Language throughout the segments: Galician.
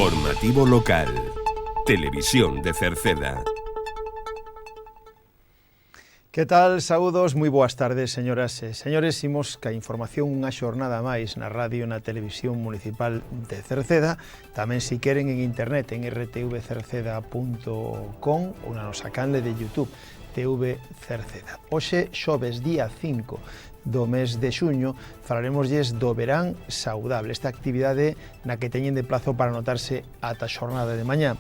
Informativo local. Televisión de Cerceda. Que tal? Saúdos, moi boas tardes, señoras e señores. Imos ca información unha xornada máis na radio e na televisión municipal de Cerceda. Tamén, se queren, en internet, en rtvcerceda.com ou na nosa canle de YouTube, TV Cerceda. Hoxe, xoves, día 5 do mes de xuño, falaremosles do verán saudable, esta actividade na que teñen de plazo para anotarse ata a xornada de mañá.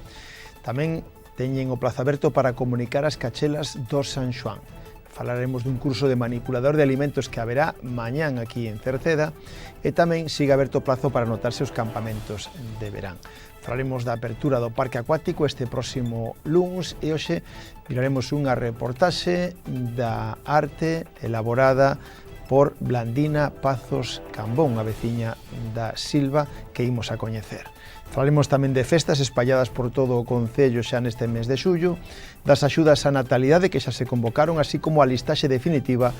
Tamén teñen o plazo aberto para comunicar as cachelas do San Xoán. Falaremos dun curso de manipulador de alimentos que haberá mañán aquí en Cerceda e tamén sigue aberto o plazo para anotarse os campamentos de verán. Falaremos da apertura do parque acuático este próximo luns e hoxe miraremos unha reportaxe da arte elaborada por Blandina Pazos Cambón, a veciña da Silva, que imos a coñecer. Falaremos tamén de festas espalladas por todo o concello xa neste mes de xullo, das axudas á natalidade que xa se convocaron, así como a listaxe definitiva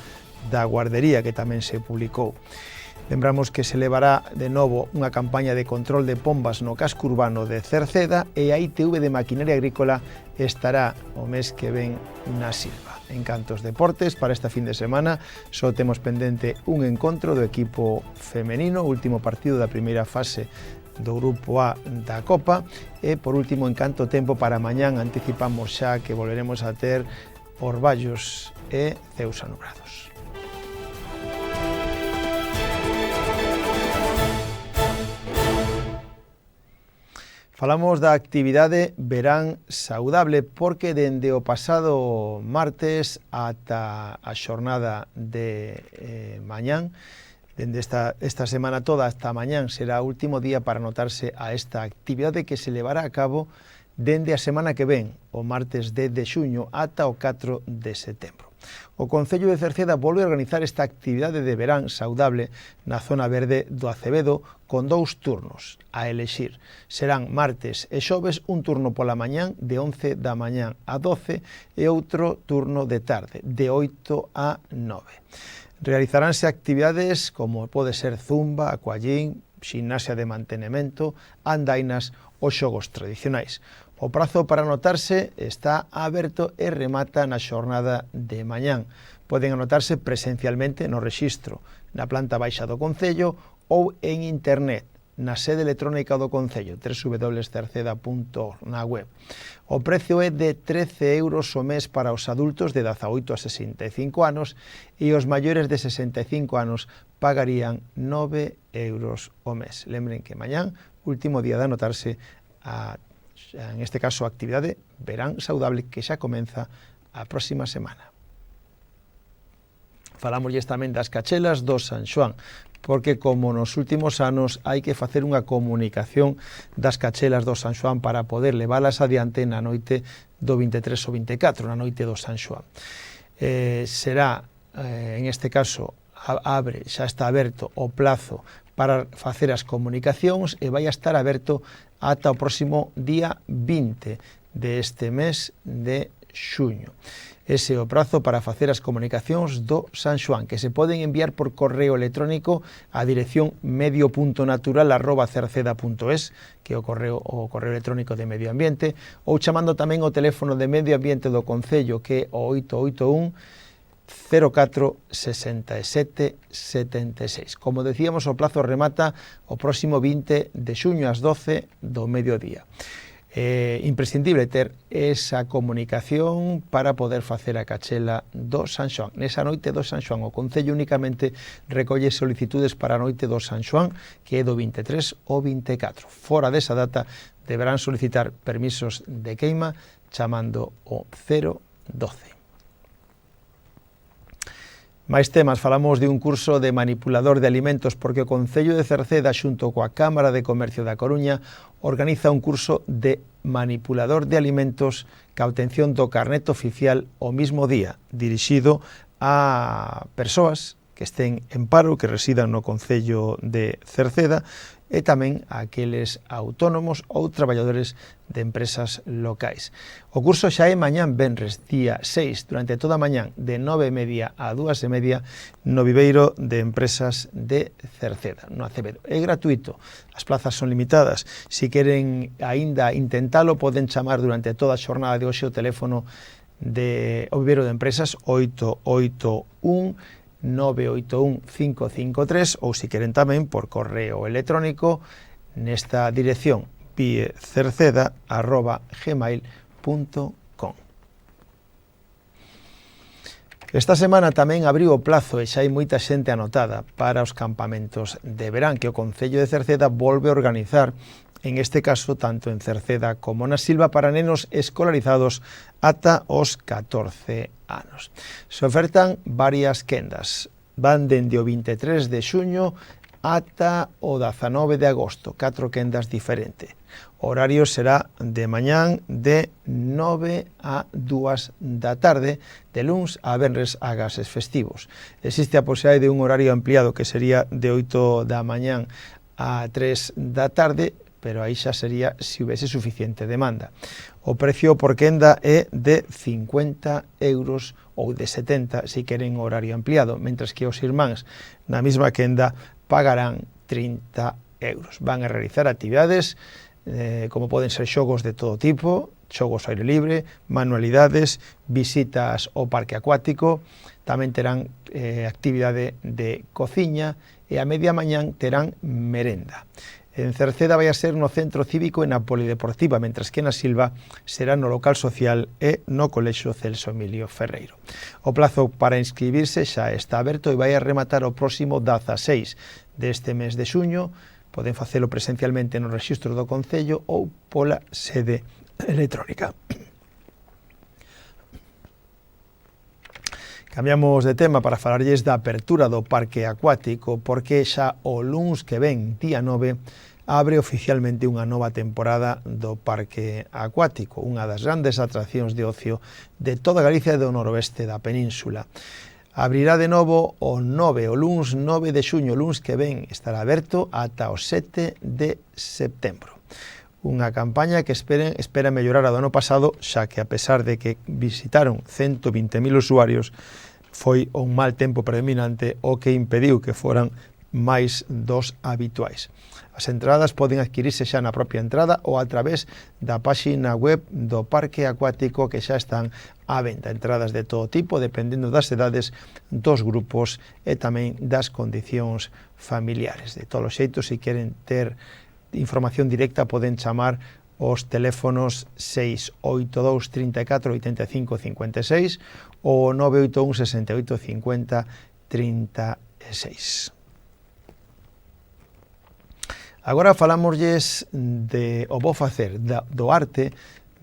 da guardería que tamén se publicou. Lembramos que se levará de novo unha campaña de control de pombas no casco urbano de Cerceda e a ITV de Maquinaria Agrícola estará o mes que ven na Silva. En cantos deportes, para esta fin de semana, só temos pendente un encontro do equipo femenino, o último partido da primeira fase do Grupo A da Copa, e por último, en canto tempo para mañán, anticipamos xa que volveremos a ter orballos e ceus anubrados. Falamos da actividade Verán Saudable porque dende o pasado martes ata a xornada de mañán, dende esta semana toda hasta mañán, será o último día para anotarse a esta actividade que se levará a cabo dende a semana que ven, o martes 10 de xuño ata o 4 de setembro. O Concello de Cerceda volve a organizar esta actividade de verán saudable na zona verde do Acevedo con 2 turnos a elexir. Serán martes e xoves un turno pola mañán de 11 da mañán a 12 e outro turno de tarde de 8 a 9. Realizaránse actividades como pode ser zumba, aquallín, ximnasia de mantenemento, andainas ou xogos tradicionais. O prazo para anotarse está aberto e remata na xornada de mañán. Poden anotarse presencialmente no rexistro na planta baixa do Concello ou en internet na sede electrónica do Concello, www.cerceda.org, na web. O precio é de 13 euros o mes para os adultos de 18 a 65 anos e os maiores de 65 anos pagarían 9 euros o mes. Lembren que mañán, último día de anotarse en este caso, a actividade Verán Saudable, que xa comeza a próxima semana. Falámosles tamén das cachelas do San Xoán, porque como nos últimos anos hai que facer unha comunicación das cachelas do San Xoán para poder leválas adiante na noite do 23 ou 24, na noite do San Xoán. Será, en este caso, xa está aberto o plazo para facer as comunicacións e vai a estar aberto ata o próximo día 20 deste mes de xuño. Ese é o prazo para facer as comunicacións do San Xoán, que se poden enviar por correo electrónico á dirección medio.natural@cerceda.es, que é o correo electrónico de Medio Ambiente, ou chamando tamén o teléfono de Medio Ambiente do Concello, que é o 881 04 67 76. Como decíamos, o plazo remata o próximo 20 de xuño ás 12 do mediodía. Imprescindible ter esa comunicación para poder facer a cachela do San Xoán. Nesa noite do San Xoán, o Concello únicamente recolle solicitudes para a noite do San Xoán, que é do 23 ao 24. Fora desa data, deberán solicitar permisos de queima chamando o 012. Máis temas, falamos de un curso de manipulador de alimentos porque o Concello de Cerceda xunto coa Cámara de Comercio da Coruña organiza un curso de manipulador de alimentos ca obtención do carnet oficial o mismo día, dirixido a persoas que estén en paro, que residan no concello de Cerceda, e tamén aqueles autónomos ou traballadores de empresas locais. O curso xa é mañán venres, día 6, durante toda a mañán, de 9:30 a 2:30, no viveiro de empresas de Cerceda, no Acevedo. É gratuito, as plazas son limitadas. Si queren aínda intentalo, poden chamar durante toda a xornada de hoxe o teléfono de o viveiro de empresas 881 981 553 ou se queren tamén por correo electrónico nesta dirección piecerceda@gmail.com. Esta semana tamén abriu o plazo e xa hai moita xente anotada para os campamentos de verán que o Concello de Cerceda volve a organizar, en este caso tanto en Cerceda como na Silva, para nenos escolarizados ata os 14 anos. Se ofertan varias quendas, van dende o 23 de xuño ata o 19 de agosto, 4 quendas diferentes. O horario será de mañán de 9 a 2 da tarde, de luns a venres a gases festivos. Existe a posibilidade de un horario ampliado que sería de 8 da mañán a 3 da tarde, pero aí xa sería se houvese suficiente demanda. O precio por quenda é de 50 euros ou de 70 se queren horario ampliado, mentres que os irmáns na mesma quenda pagarán 30 euros. Van a realizar actividades como poden ser xogos de todo tipo, xogos ao aire libre, manualidades, visitas ao parque acuático, tamén terán actividade de cociña e a media mañán terán merenda. En Cerceda vai a ser no Centro Cívico e na Polideportiva, mentras que na Silva será no local social e no Colexio Celso Emilio Ferreiro. O plazo para inscribirse xa está aberto e vai a rematar o próximo 16 deste mes de xuño. Poden facelo presencialmente no rexistro do Concello ou pola sede electrónica. Cambiamos de tema para falarlles da apertura do parque acuático, porque xa o luns que ven, día 9, abre oficialmente unha nova temporada do parque acuático, unha das grandes atraccións de ocio de toda Galicia e do noroeste da península. Abrirá de novo o luns 9 de xuño, luns que ven, estará aberto ata o 7 de setembro. Unha campaña que espera mellorar a do ano pasado, xa que a pesar de que visitaron 120.000 usuarios, foi un mal tempo predominante o que impediu que foran máis dos habituais. As entradas poden adquirirse xa na propia entrada ou a través da páxina web do Parque Acuático, que xa están á venta. Entradas de todo tipo, dependendo das edades dos grupos e tamén das condicións familiares. De todos os xeitos, se queren ter información directa, poden chamar os teléfonos 682 34 85 56 ou 981 68 50 36. Agora falámoslles de o bo facer do arte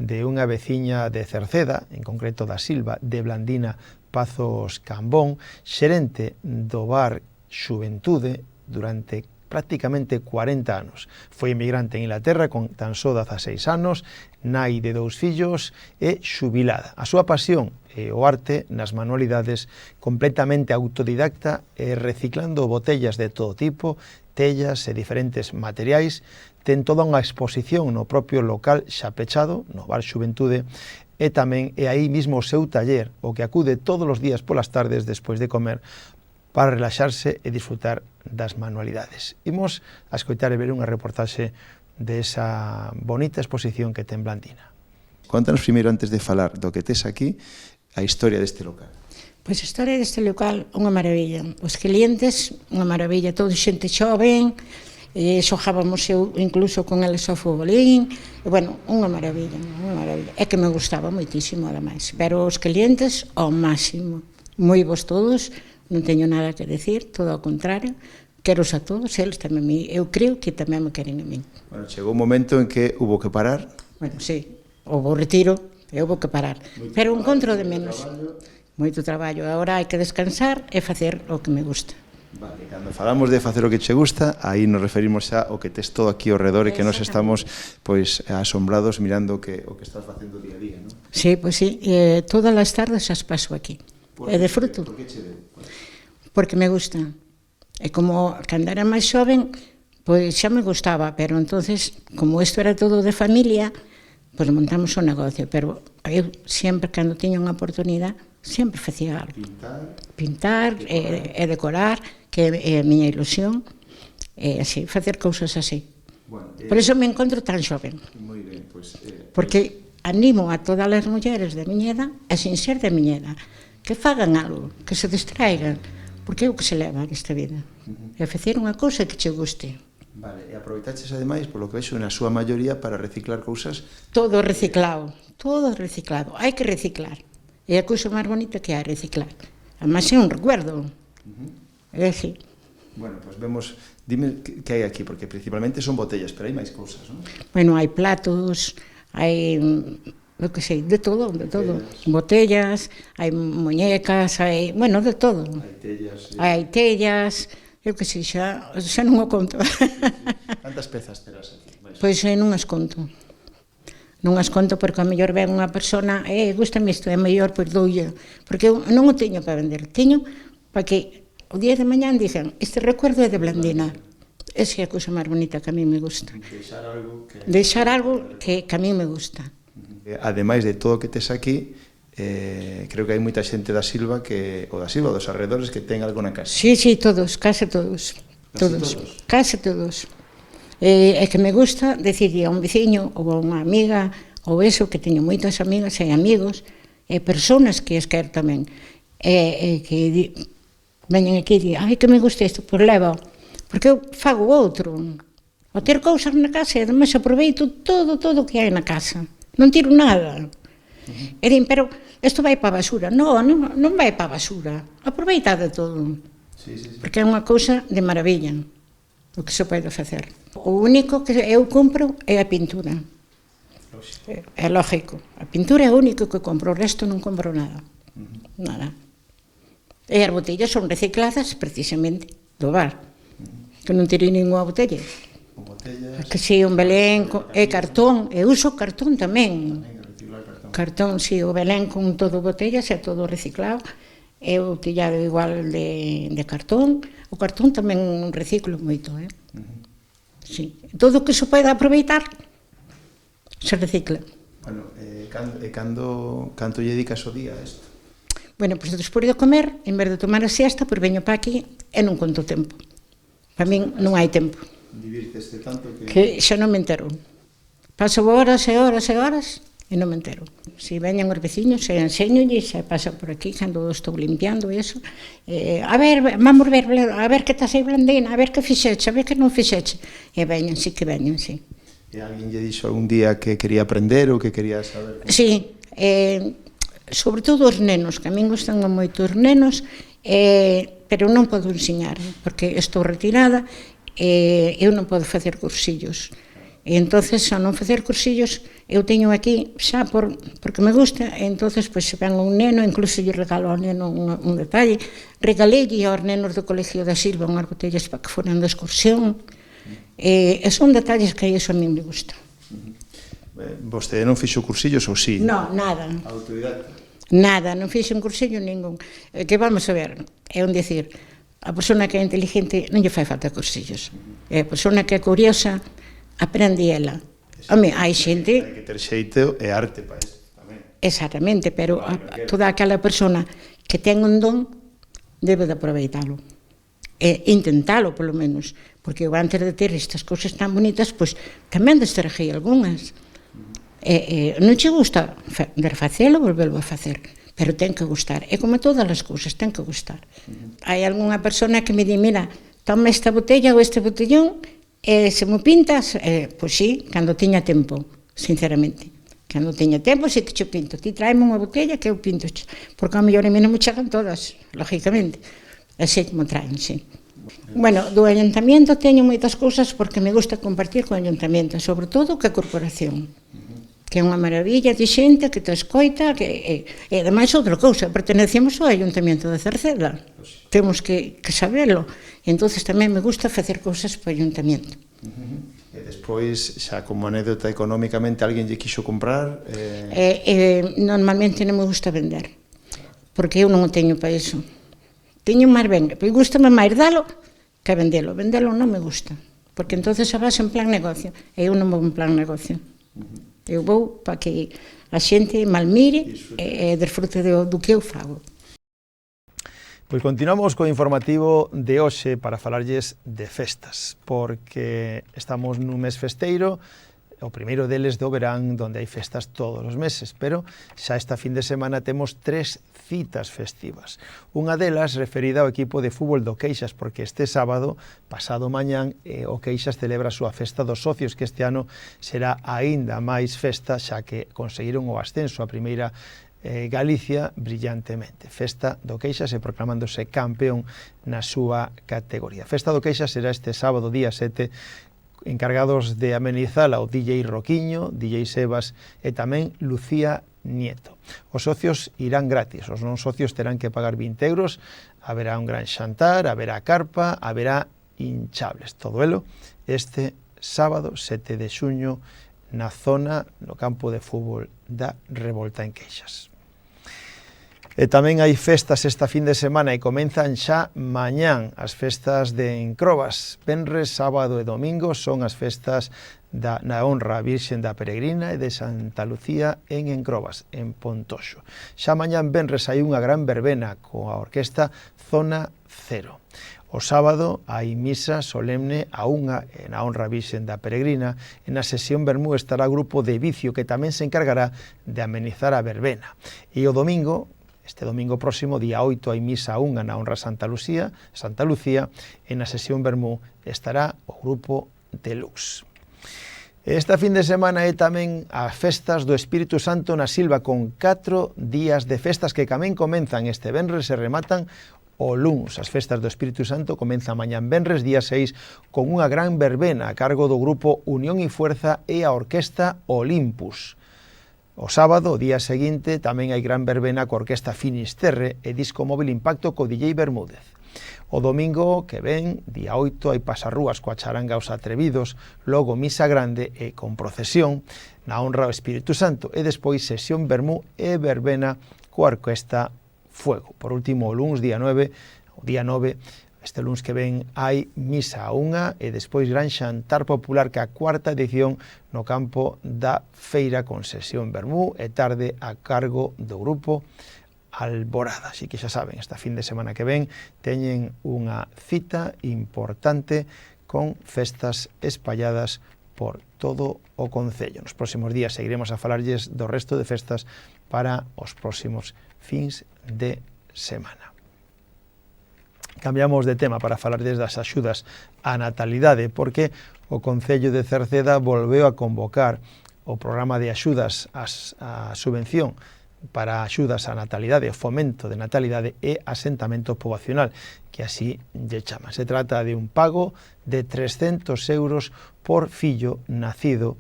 de unha veciña de Cerceda, en concreto da Silva, de Blandina Pazos Cambón, xerente do bar Xuventude durante prácticamente 40 anos. Foi emigrante en Inglaterra con tan só 16 anos, nai de 2 fillos e xubilada. A súa pasión é o arte nas manualidades, completamente autodidacta e reciclando botellas de todo tipo, tellas e diferentes materiais. Ten toda unha exposición no propio local xa pechado, no bar Xuventude, e tamén é aí mismo o seu taller, o que acude todos os días polas tardes despois de comer, para relaxarse e disfrutar das manualidades. Imos a escoitar e ver unha reportaxe desa bonita exposición que ten Blandina. Contanos primeiro, antes de falar do que tes aquí, a historia deste local. Pois a historia deste local, unha maravilla. Os clientes, unha maravilla, todo xente xoven, xogábamos eu incluso con eles ao futbolín, e bueno, unha maravilla, unha maravilla. É que me gustaba moitísimo, ademais, pero os clientes ao máximo, moi bons todos, non teño nada que decir, todo ao contrario, queros a todos, eles tamén, eu creo que tamén me queren a min. Bueno, chegou un momento en que hubo que parar. Bueno, sí, houve retiro, e houve que parar, pero encontro de menos. Moito traballo, agora hai que descansar e facer o que me gusta. Vale, cando falamos de facer o que che gusta, aí nos referimos xa ao que tes todo aquí ao redor e que nos estamos pois asombrados mirando o que estás facendo día a día, non? Sí, pois sí, todas as tardes as paso aquí. E disfruto. Por que che deu? porque me gusta. E como cando era máis xoven, pois xa me gustaba, pero entonces, como isto era todo de familia, pois montamos o negocio, pero eu sempre, cando tiña unha oportunidade, sempre facía algo. Pintar e decorar, que é a miña ilusión, e así, facer cousas así. Por iso me encontro tan xoven. Moi ben, pois... Porque animo a todas as mulleres de miña edad, e sin ser de miña edad, que fagan algo, que se distraigan, porque é o que se leva nesta vida. É facer unha cousa que che guste. Vale, e aproveitaches ademais, polo que vexo, na súa maioría para reciclar cousas. Todo reciclado, todo reciclado. Hai que reciclar. É a cousa máis bonita que hai, reciclar. Además é un recuerdo. É así. Bueno, pois vemos, dime que hai aquí, porque principalmente son botellas, pero hai máis cousas, non? Bueno, hai platos, hai, eu que sei, de todo, de todo. Botellas, hai muñecas, hai, bueno, de todo. Hai tellas. Hai tellas, eu que sei, xa non o conto. Cantas pezas terás aquí? Pois non as conto. Non as conto porque a mellor ven unha persona, gústame isto, é mellor, pois doulle. Porque eu non o teño para vender, teño para que o día de mañán dixen, este recuerdo é de Blandina. Esa é a cousa máis bonita que a mí me gusta. Deixar algo que a mí me gusta. Ademais de todo o que tes aquí, creo que hai moita xente da Silva, dos arredores, que ten algo na casa. Sí, todos, case todos. Case todos. É que me gusta decirle a un veciño ou a unha amiga ou eso, que teño moitas amigas e amigos e persoas que as quero tamén, que veñen aquí e di, ai, que me gusta isto, pois leva, porque eu fago outro. O ter cousas na casa e ademais aproveito todo o que hai na casa, non tiro nada. E din, pero isto vai para a basura. Non vai para a basura, aproveita de todo, porque é unha cousa de maravilla o que se pode facer. O único que eu compro é a pintura. É lógico, a pintura é o único que compro, o resto non compro nada. Nada. E as botellas son recicladas precisamente do bar, que non tirei ninguna botella. Que si, un Belén, e cartón, e uso cartón tamén. Cartón, si, o Belén con todo botellas é todo reciclado, e o tillado igual de cartón. O cartón tamén reciclo moito, si. Todo o que se pode aproveitar se recicla. Bueno, canto lle dedicas o día a isto? Bueno, pois despois de comer, en vez de tomar a siesta, pois veño para aquí e non conto tempo. Para min non hai tempo. Divírteste tanto que xa non me entero. Paso horas e horas e horas e non me entero. Se veñen os veciños, se enseñolle, se pasa por aquí, cando estou limpiando eso, a ver, vamos ver, a ver que estás aí, Blandina, a ver que fixeche, a ver que non fixeche. E veñen, sí que veñen, sí. E alguén lle dixo algún día que quería aprender ou que quería saber? Sí, sobre todo os nenos, que a min gustan moito os nenos, pero non podo ensiñar, porque estou retirada, eu non podo facer cursillos. E entonces, ao non facer cursillos, eu teño aquí xa porque me gusta, e entonces, pois, se ven un neno, incluso lle regalo ao neno un detalle, regalelle aos nenos do Colegio da Silva unhas botellas para que foran de excursión, e son detalles que iso a mí me gusta. Vostede non fixo cursillos ou sí? Non, nada. Autodidacta? Nada, non fixo un cursillo ningún. Que vamos a ver, é un dicir, a persona que é inteligente non lle fai falta cursillos. E a persona que é curiosa, aprende ela. Home, hai xente... Hai que ter xeito e arte para isto tamén. Exactamente, pero toda aquela persona que ten un don debe de aproveitalo. E intentalo, polo menos. Porque eu antes de ter estas cousas tan bonitas, pois tamén destraguei algunhas. Non che gusta ver facelo, volvelo a facer, pero ten que gustar. É como todas as cousas, ten que gustar. Hai algunha persona que me di, mira, toma esta botella ou este botellón, e se mo pintas, pois sí, cando tiña tempo, sinceramente. Cando tiña tempo, sí que che pinto. Ti traeme unha botella que eu pinto. Porque a mellor a mí non me chegan todas, lógicamente. Así como traen, sí. Bueno, do ayuntamiento teño moitas cousas porque me gusta compartir co ayuntamiento, sobre todo ca corporación, que é unha maravilla de xente que te escoita, e ademais outra cousa, pertenecemos ao ayuntamiento de Cerceda, temos que saberlo, e entonces tamén me gusta facer cousas para o ayuntamiento. E despois, xa como anécdota económicamente, alguén lle quixo comprar? Normalmente non me gusta vender, porque eu non o teño para iso. Teño máis ben, pero gustame máis dalo que vendelo. Vendelo non me gusta, porque entonces xa vas en plan negocio. E eu non vou en plan negocio. Eu vou para que a xente malmire e desfrute do que eu fago. Pois continuamos co informativo de hoxe para falarlles de festas, porque estamos nun mes festeiro, o primeiro deles do verán, onde hai festas todos os meses, pero xa esta fin de semana temos 3 citas festivas. Unha delas referida ao equipo de fútbol do Queixas, porque este sábado, pasado mañán, o Queixas celebra a súa festa dos socios, que este ano será aínda máis festa, xa que conseguiron o ascenso a primeira Galicia brillantemente. Festa do Queixas e proclamándose campeón na súa categoría. Festa do Queixas será este sábado, día 7, encargados de amenizala o DJ Roquiño, DJ Sebas e tamén Lucía Nieto. Os socios irán gratis, os non socios terán que pagar 20 euros, haberá un gran xantar, haberá carpa, haberá hinchables. Todo elo este sábado 7 de xuño na zona, no campo de fútbol da Revolta en Queixas. E tamén hai festas esta fin de semana e comenzan xa mañán as festas de Encrobas. Venres, sábado e domingo son as festas na honra a Virxen da Peregrina e de Santa Lucía en Encrobas, en Pontoxo. Xa mañán venres hai unha gran verbena coa orquesta Zona Cero. O sábado hai misa solemne a 1 na honra a Virxen da Peregrina e na sesión vermú estará o grupo de Vicio que tamén se encargará de amenizar a verbena. E o domingo, este domingo próximo, día 8, hai misa a 1 na honra a Santa Lucía e na sesión vermú estará o grupo Deluxe. Esta fin de semana é tamén as festas do Espírito Santo na Silva con 4 días de festas que tamén comenzan este venres e rematan o luns. As festas do Espírito Santo comenzan mañán venres, día 6, con unha gran verbena a cargo do grupo Unión e Fuerza e a orquesta Olympus. O sábado, o día seguinte, tamén hai gran verbena coa orquesta Finisterre e disco móvil Impacto co DJ Bermúdez. O domingo que ven, día 8, hai pasarrúas coa charanga Os Atrevidos, logo misa grande e con procesión na honra ao Espírito Santo e despois sesión vermú e verbena coa orquesta Fuego. Por último, o luns, día 9, este luns que ven hai misa a 1 e despois gran xantar popular que a 4ª edición no campo da feira con sesión vermú e tarde a cargo do grupo Alborada. Así que xa saben, esta fin de semana que ven teñen unha cita importante con festas espalladas por todo o concello. Nos próximos días seguiremos a falarlles do resto de festas para os próximos fins de semana. Cambiamos de tema para falar das axudas á natalidade, porque o Concello de Cerceda volveu a convocar o programa de axudas á subvención para axudas á natalidade, o fomento de natalidade e asentamento poboacional, que así lle chama. Se trata de un pago de 300 euros por fillo nacido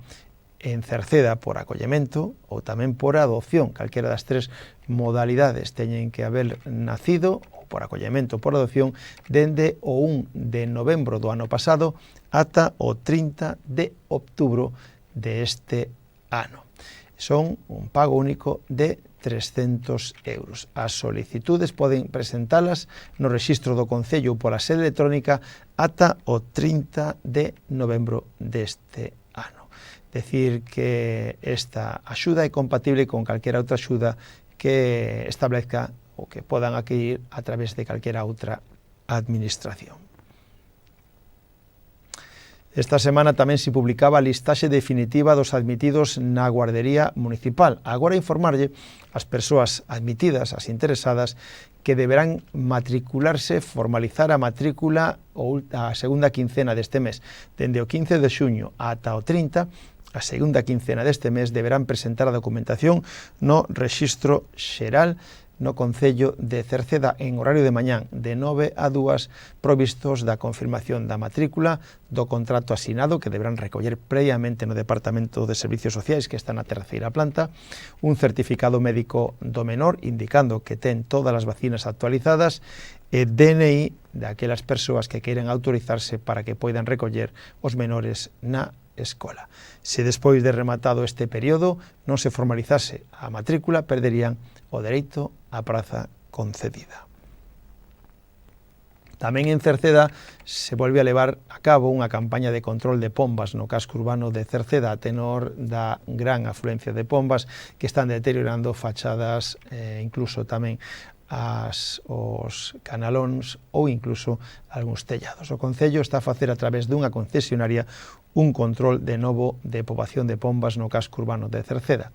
en Cerceda por acollemento ou tamén por adopción. Calquera das 3 modalidades teñen que haber nacido ou por acollemento ou por adopción dende o 1 de novembro do ano pasado ata o 30 de outubro deste ano. Son un pago único de 300 euros. As solicitudes poden presentalas no rexistro do Concello ou pola sede electrónica ata o 30 de novembro deste ano. Decir que esta axuda é compatible con calquera outra axuda que establezca ou que podan adquirir a través de calquera outra administración. Esta semana tamén se publicaba a listaxe definitiva dos admitidos na guardería municipal. Agora informarlle as persoas admitidas, as interesadas, que deberán matricularse, formalizar a matrícula a segunda quincena deste mes. Dende o 15 de xuño ata o 30, a segunda quincena deste mes deberán presentar a documentación no rexistro xeral no Concello de Cerceda en horario de mañán de 9 a 2, provistos da confirmación da matrícula, do contrato asinado que deberán recoller previamente no Departamento de Servicios Sociais que está na terceira planta, un certificado médico do menor indicando que ten todas as vacinas actualizadas e DNI daquelas persoas que queiren autorizarse para que poidan recoller os menores na escola. Se despois de rematado este período non se formalizase a matrícula, perderían o dereito á praza concedida. Tamén en Cerceda se volve a levar a cabo unha campaña de control de pombas no casco urbano de Cerceda a tenor da gran afluencia de pombas que están deteriorando fachadas, incluso tamén os canalóns ou incluso algúns tellados. O Concello está a facer a través dunha concesionaria un control de novo de poboación de pombas no casco urbano de Cerceda.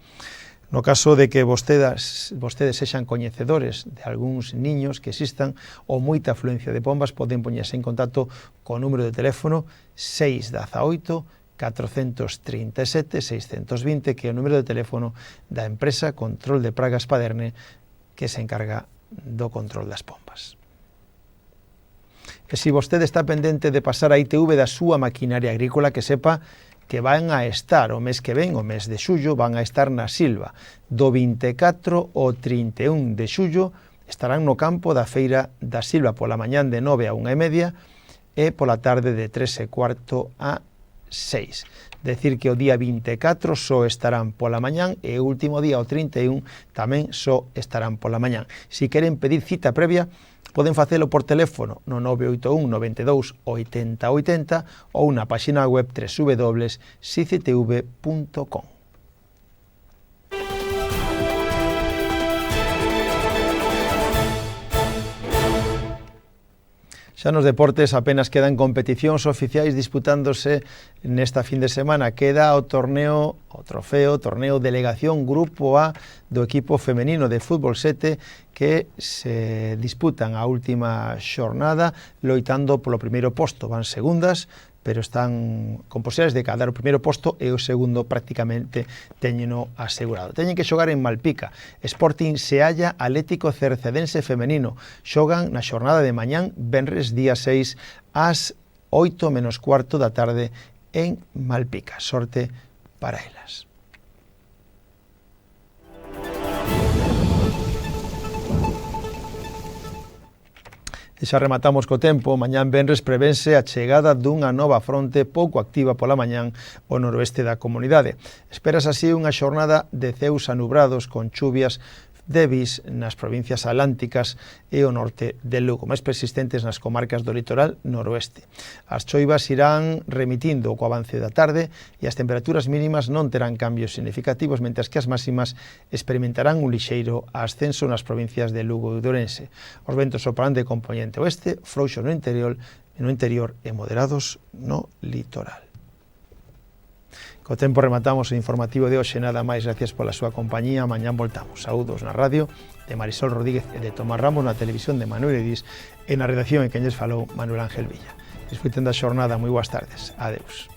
No caso de que vostedes sexan coñecedores de algúns niños que existan ou moita afluencia de pombas, poden poñerse en contacto co número de teléfono 618 437 620, que é o número de teléfono da empresa Control de Pragas Paderne, que se encarga do control das pombas. E se vostede está pendente de pasar a ITV da súa maquinaria agrícola, que sepa que van a estar o mes que ven, o mes de xullo, van a estar na Silva. Do 24 ao 31 de xullo estarán no campo da Feira da Silva pola mañán de 9 a 1:30 e pola tarde de 3:15 a 6. Decir que o día 24 só estarán pola mañán e o último día, o 31, tamén só estarán pola mañán. Si queren pedir cita previa, poden facelo por teléfono no 981 92 80 80 ou na página web www.sictv.com. Xa nos deportes apenas quedan competicións oficiais disputándose nesta fin de semana. Queda o torneo Delegación Grupo A do equipo femenino de fútbol 7 que se disputan a última xornada loitando polo primeiro posto. Van segundas, pero están con posibilidades de cadar o primeiro posto e o segundo prácticamente teñeno asegurado. Teñen que xogar en Malpica. Sporting Sealla Atlético Cercedense femenino. Xogan na xornada de mañán, venres día 6 ás 8:15 da tarde en Malpica. Sorte para elas. E xa rematamos co tempo. Mañán venres prevense a chegada dunha nova fronte pouco activa pola mañán ao noroeste da comunidade. Esperas así unha xornada de ceus anubrados con chuvias débeis nas provincias atlánticas e o norte de Lugo, máis persistentes nas comarcas do litoral noroeste. As choivas irán remitindo co avance da tarde e as temperaturas mínimas non terán cambios significativos, mentres que as máximas experimentarán un lixeiro ascenso nas provincias de Lugo e Ourense. Os ventos soprarán de compoñente oeste, frouxos no interior e moderados no litoral. Co tempo rematamos o informativo de hoxe, nada máis, gracias pola súa compañía. Mañán voltamos. Saúdos na radio de Marisol Rodríguez e de Tomás Ramos, na televisión de Manuel Edís e na redacción en quen lles falou Manuel Ángel Villa. Disfruten da xornada, moi boas tardes. Adeus.